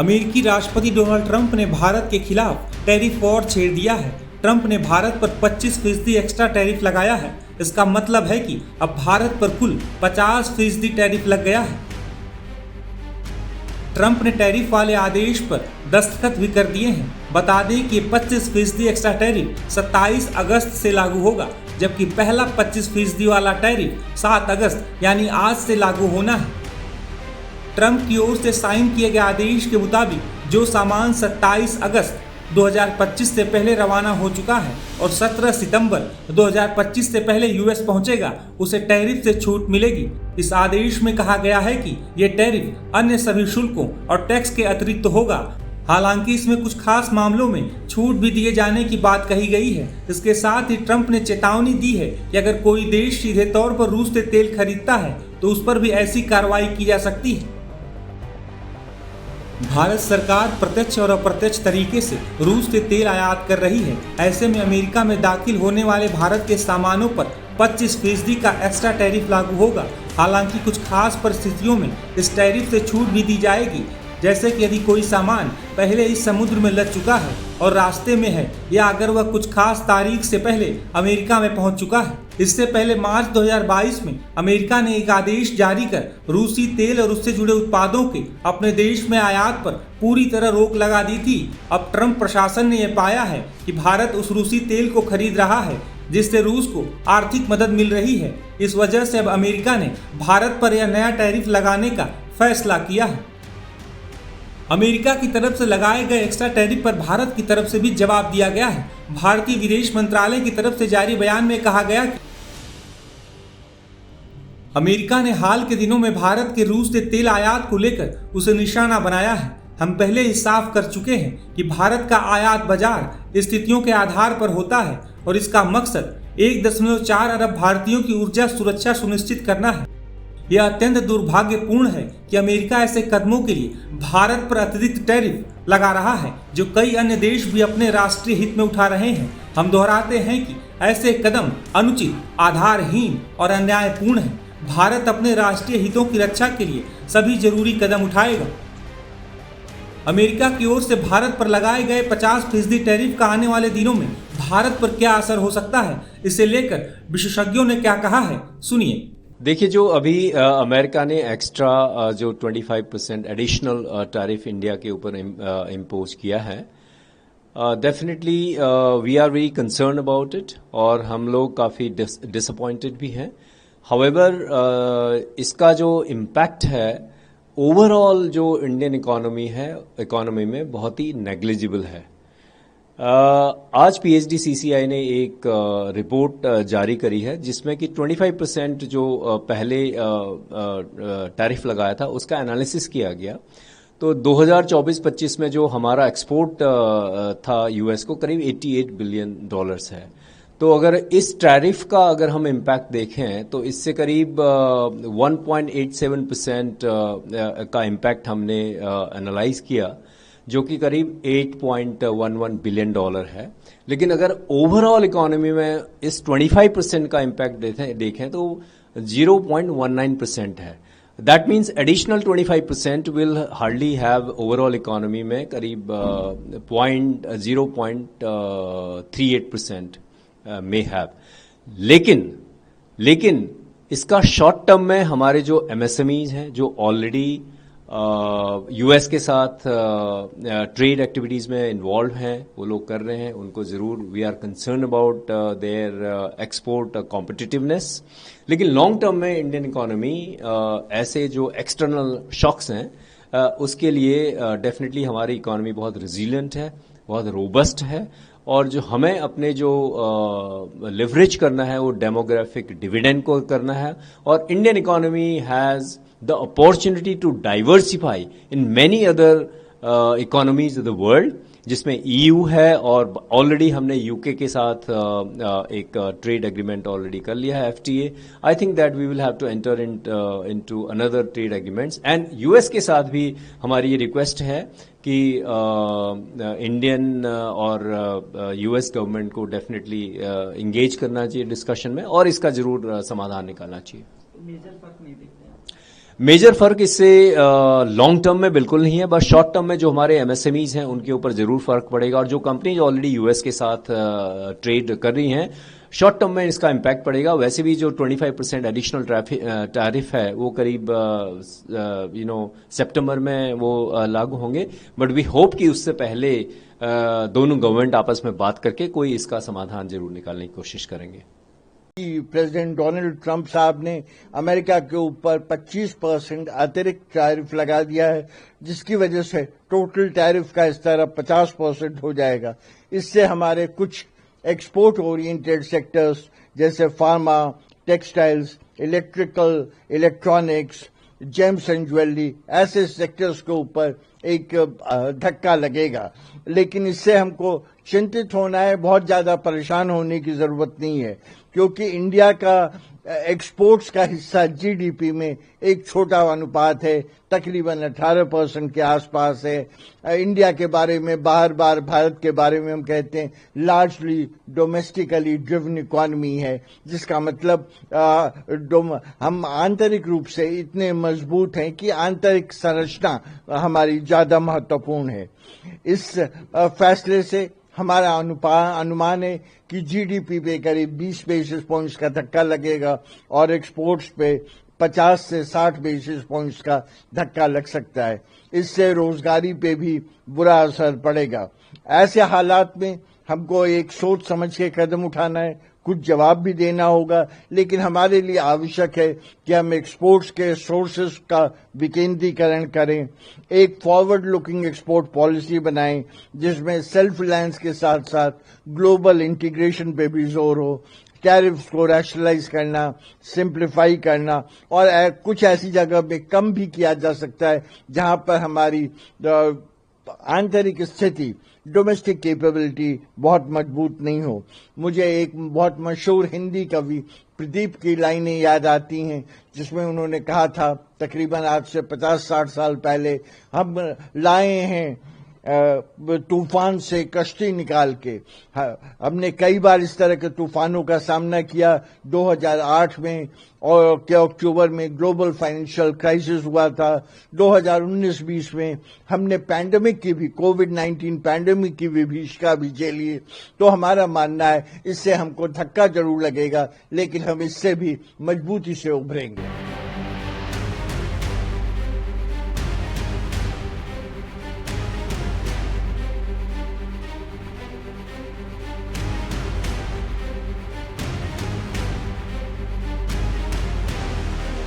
अमेरिकी राष्ट्रपति Donald Trump ने भारत के खिलाफ टैरिफ वॉर छेड़ दिया है। ट्रंप ने भारत पर 25% एक्स्ट्रा टैरिफ लगाया है। इसका मतलब है कि अब भारत पर कुल 50% टैरिफ लग गया है। ट्रंप ने टैरिफ वाले आदेश पर दस्तखत भी कर दिए हैं। बता दें कि 25% एक्स्ट्रा टैरिफ 27 अगस्त से लागू होगा, जबकि पहला 25% वाला टैरिफ 7 अगस्त यानी आज से लागू होना है। ट्रंप की ओर से साइन किए गए आदेश के मुताबिक जो सामान 27 अगस्त 2025 से पहले रवाना हो चुका है और 17 सितंबर 2025 से पहले यूएस पहुंचेगा, उसे टैरिफ से छूट मिलेगी। इस आदेश में कहा गया है कि ये टैरिफ अन्य सभी शुल्कों और टैक्स के अतिरिक्त होगा। हालांकि इसमें कुछ खास मामलों में छूट भी दिए जाने की बात कही गई है। इसके साथ ही ट्रंप ने चेतावनी दी है कि अगर कोई देश सीधे तौर पर रूस से तेल खरीदता है तो उस पर भी ऐसी कार्रवाई की जा सकती है। भारत सरकार प्रत्यक्ष और अप्रत्यक्ष तरीके से रूस से तेल आयात कर रही है। ऐसे में अमेरिका में दाखिल होने वाले भारत के सामानों पर 25% का एक्स्ट्रा टैरिफ लागू होगा। हालांकि कुछ खास परिस्थितियों में इस टैरिफ से छूट भी दी जाएगी, जैसे कि यदि कोई सामान पहले इस समुद्र में लग चुका है और रास्ते में है, या अगर वह कुछ खास तारीख से पहले अमेरिका में पहुंच चुका है। इससे पहले मार्च 2022 में अमेरिका ने एक आदेश जारी कर रूसी तेल और उससे जुड़े उत्पादों के अपने देश में आयात पर पूरी तरह रोक लगा दी थी। अब ट्रंप प्रशासन ने यह पाया है कि भारत उस रूसी तेल को खरीद रहा है जिससे रूस को आर्थिक मदद मिल रही है। इस वजह से अब अमेरिका ने भारत पर यह नया टैरिफ लगाने का फैसला किया है। अमेरिका की तरफ से लगाए गए एक्स्ट्रा टैरिफ पर भारत की तरफ से भी जवाब दिया गया है। भारतीय विदेश मंत्रालय की तरफ से जारी बयान में कहा गया कि अमेरिका ने हाल के दिनों में भारत के रूस से तेल आयात को लेकर उसे निशाना बनाया है। हम पहले ही साफ कर चुके हैं कि भारत का आयात बाजार स्थितियों के आधार पर होता है और इसका मकसद 1.4 अरब भारतीयों की ऊर्जा सुरक्षा सुनिश्चित करना है। यह अत्यंत दुर्भाग्यपूर्ण है कि अमेरिका ऐसे कदमों के लिए भारत पर अतिरिक्त टैरिफ लगा रहा है, जो कई अन्य देश भी अपने राष्ट्रीय हित में उठा रहे हैं। हम दोहराते हैं कि ऐसे कदम अनुचित, आधारहीन और अन्यायपूर्ण हैं। भारत अपने राष्ट्रीय हितों की रक्षा के लिए सभी जरूरी कदम उठाएगा। अमेरिका की ओर से भारत पर लगाए गए 50% टैरिफ का आने वाले दिनों में भारत पर क्या असर हो सकता है, इसे लेकर विशेषज्ञों ने क्या कहा है, सुनिए। देखिए, जो अभी अमेरिका ने एक्स्ट्रा जो 25% एडिशनल टैरिफ इंडिया के ऊपर इम्पोज किया है, definitely we are very concern about it और हम लोग काफ़ी डिसअपॉइंटेड भी हैं। हाउएवर इसका जो इम्पैक्ट है ओवरऑल जो इंडियन इकोनॉमी में बहुत ही नेग्लिजिबल है। आज PhDCCI ने एक रिपोर्ट जारी करी है जिसमें कि 25% जो पहले टैरिफ लगाया था उसका एनालिसिस किया गया। तो 2024-25 में जो हमारा एक्सपोर्ट था यूएस को करीब $88 बिलियन है। तो अगर इस टैरिफ का अगर हम इम्पैक्ट देखें तो इससे करीब 1.87% का इम्पैक्ट हमने एनालाइज किया, जो कि करीब $8.11 बिलियन है। लेकिन अगर ओवरऑल इकोनॉमी में इस 25% का इम्पैक्ट देखें तो 0.19% है। That means additional 25% will hardly have overall economy में करीब 0.38% में हैव। लेकिन इसका शॉर्ट टर्म में हमारे जो MSMEs हैं जो ऑलरेडी यूएस के साथ ट्रेड एक्टिविटीज में इन्वॉल्व हैं, वो लोग कर रहे हैं, उनको जरूर we are concern about their export competitiveness. लेकिन लॉन्ग टर्म में इंडियन इकोनॉमी ऐसे जो एक्सटर्नल शॉक्स हैं उसके लिए डेफिनेटली हमारी इकोनॉमी बहुत रिजिलियंट है, बहुत रोबस्ट है। और जो हमें अपने जो लिवरेज करना है वो डेमोग्राफिक डिविडेंड को करना है। और Indian economy has the opportunity to diversify in many other economies of the world, जिसमें EU है और ऑलरेडी हमने यूके के साथ एक ट्रेड एग्रीमेंट ऑलरेडी कर लिया है, FTA। I think that we will have to enter into another trade agreements and US के साथ भी हमारी ये रिक्वेस्ट है कि इंडियन और यूएस गवर्नमेंट को डेफिनेटली इंगेज करना चाहिए डिस्कशन में और इसका जरूर समाधान निकालना चाहिए। मेजर फर्क नहीं दिखते। मेजर फर्क इससे लॉन्ग टर्म में बिल्कुल नहीं है, बस शॉर्ट टर्म में जो हमारे एमएसएमईज हैं उनके ऊपर जरूर फर्क पड़ेगा, और जो कंपनीज ऑलरेडी यूएस के साथ ट्रेड कर रही हैं शॉर्ट टर्म में इसका इम्पैक्ट पड़ेगा। वैसे भी जो 25% एडिशनल टैरिफ है वो करीब सितंबर में वो लागू होंगे, बट वी होप कि उससे पहले दोनों गवर्नमेंट आपस में बात करके कोई इसका समाधान जरूर निकालने की कोशिश करेंगे। प्रेसिडेंट डोनाल्ड ट्रंप साहब ने अमेरिका के ऊपर 25% अतिरिक्त टैरिफ लगा दिया है, जिसकी वजह से टोटल टैरिफ का स्तर अब 50% हो जाएगा। इससे हमारे कुछ एक्सपोर्ट ओरिएंटेड सेक्टर्स जैसे pharma, textiles, electrical, electronics, James and jewellery, ऐसे सेक्टर्स के ऊपर एक धक्का लगेगा। लेकिन इससे हमको चिंतित होना है, बहुत ज्यादा परेशान होने की जरूरत नहीं है, क्योंकि इंडिया का एक्सपोर्ट्स का हिस्सा जीडीपी में एक छोटा अनुपात है, तकरीबन 18% के आसपास है। इंडिया के बारे में बार बार भारत के बारे में हम कहते हैं लार्जली डोमेस्टिकली ड्रिवन इकोनॉमी है, जिसका मतलब हम आंतरिक रूप से इतने मजबूत हैं कि आंतरिक संरचना हमारी ज्यादा महत्वपूर्ण है। इस फैसले से हमारा अनुमान है कि जीडीपी पे करीब 20 बेसिस पॉइंट्स का धक्का लगेगा और एक्सपोर्ट्स पे 50 से 60 बेसिस पॉइंट्स का धक्का लग सकता है। इससे रोजगारी पे भी बुरा असर पड़ेगा। ऐसे हालात में हमको एक सोच समझ के कदम उठाना है, कुछ जवाब भी देना होगा, लेकिन हमारे लिए आवश्यक है कि हम एक्सपोर्ट्स के सोर्सेस का विकेंद्रीकरण करें, एक फॉरवर्ड लुकिंग एक्सपोर्ट पॉलिसी बनाएं जिसमें सेल्फ रिलायंस के साथ साथ ग्लोबल इंटीग्रेशन पे भी जोर हो, टैरिफ्स को रैशनलाइज करना, सिंप्लीफाई करना, और कुछ ऐसी जगह पे कम भी किया जा सकता है जहां पर हमारी आंतरिक स्थिति, डोमेस्टिक कैपेबिलिटी बहुत मजबूत नहीं हो। मुझे एक बहुत मशहूर हिंदी कवि प्रदीप की लाइनें याद आती हैं, जिसमें उन्होंने कहा था तकरीबन आज से 50-60 साल पहले, हम लाए हैं तूफान से कश्ती निकाल के। हमने कई बार इस तरह के तूफानों का सामना किया। 2008 में और के अक्टूबर में ग्लोबल फाइनेंशियल क्राइसिस हुआ था। 2019-20 में हमने पैंडेमिक की भी, कोविड-19 पैंडेमिक की विभीषिका भी झेली। तो हमारा मानना है इससे हमको धक्का जरूर लगेगा, लेकिन हम इससे भी मजबूती से उभरेंगे।